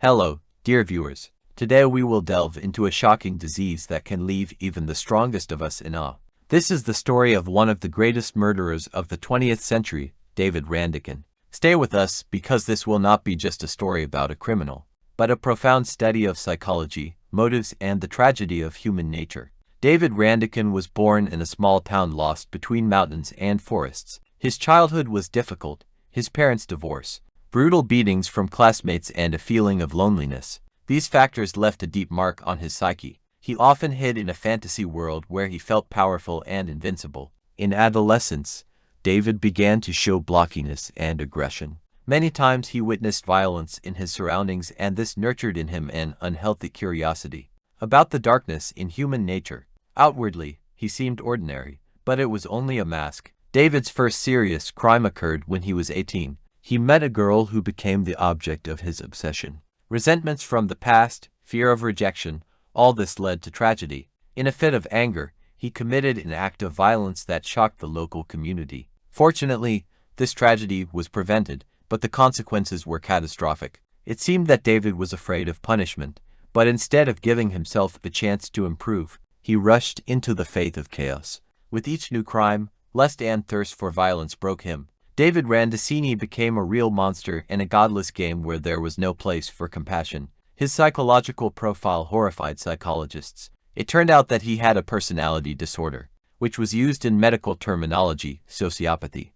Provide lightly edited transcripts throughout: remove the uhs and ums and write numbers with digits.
Hello, dear viewers. Today we will delve into a shocking disease that can leave even the strongest of us in awe. This is the story of one of the greatest murderers of the 20th century, David Randichen. Stay with us because this will not be just a story about a criminal, but a profound study of psychology, motives, and the tragedy of human nature. David Randichen was born in a small town lost between mountains and forests. His childhood was difficult, his parents' divorce, brutal beatings from classmates, and a feeling of loneliness. These factors left a deep mark on his psyche. He often hid in a fantasy world where he felt powerful and invincible. In adolescence, David began to show blockiness and aggression. Many times he witnessed violence in his surroundings, and this nurtured in him an unhealthy curiosity about the darkness in human nature. Outwardly, he seemed ordinary, but it was only a mask. David's first serious crime occurred when he was 18. He met a girl who became the object of his obsession. Resentments from the past, fear of rejection, all this led to tragedy. In a fit of anger, he committed an act of violence that shocked the local community. Fortunately, this tragedy was prevented, but the consequences were catastrophic. It seemed that David was afraid of punishment, but instead of giving himself the chance to improve, he rushed into the fate of chaos. With each new crime, lust and thirst for violence broke him. David Randicheni became a real monster in a godless game where there was no place for compassion. His psychological profile horrified psychologists. It turned out that he had a personality disorder, which was used in medical terminology, sociopathy.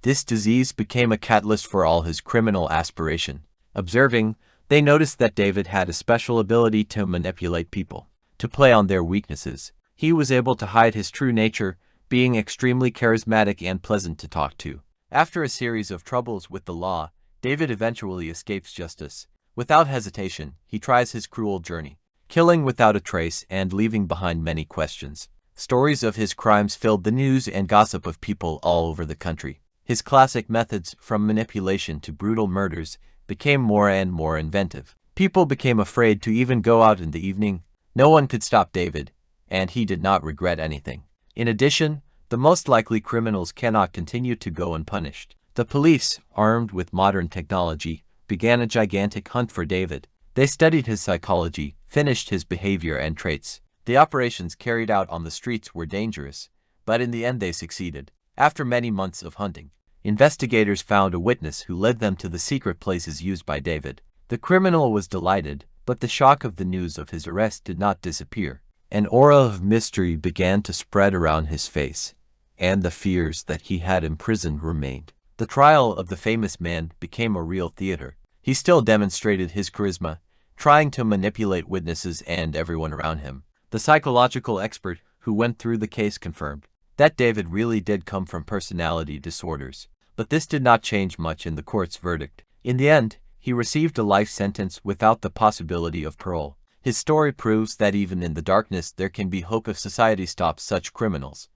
This disease became a catalyst for all his criminal aspiration. Observing, they noticed that David had a special ability to manipulate people, to play on their weaknesses. He was able to hide his true nature, being extremely charismatic and pleasant to talk to. After a series of troubles with the law, David eventually escapes justice. Without hesitation, he tries his cruel journey, killing without a trace and leaving behind many questions. Stories of his crimes filled the news and gossip of people all over the country. His classic methods, from manipulation to brutal murders, became more and more inventive. People became afraid to even go out in the evening. No one could stop David, and he did not regret anything. In addition, the most likely criminals cannot continue to go unpunished. The police, armed with modern technology, began a gigantic hunt for David. They studied his psychology, finished his behavior and traits. The operations carried out on the streets were dangerous, but in the end they succeeded. After many months of hunting, investigators found a witness who led them to the secret places used by David. The criminal was delighted, but the shock of the news of his arrest did not disappear. An aura of mystery began to spread around his face, and the fears that he had imprisoned remained. The trial of the famous man became a real theater. He still demonstrated his charisma, trying to manipulate witnesses and everyone around him. The psychological expert who went through the case confirmed that David really did come from personality disorders. But this did not change much in the court's verdict. In the end, he received a life sentence without the possibility of parole. His story proves that even in the darkness there can be hope if society stops such criminals.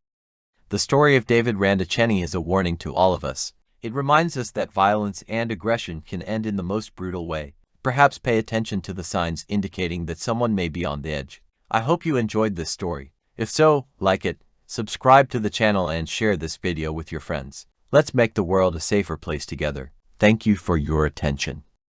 The story of David Randicheni is a warning to all of us. It reminds us that violence and aggression can end in the most brutal way. Perhaps pay attention to the signs indicating that someone may be on the edge. I hope you enjoyed this story. If so, like it, subscribe to the channel and share this video with your friends. Let's make the world a safer place together. Thank you for your attention.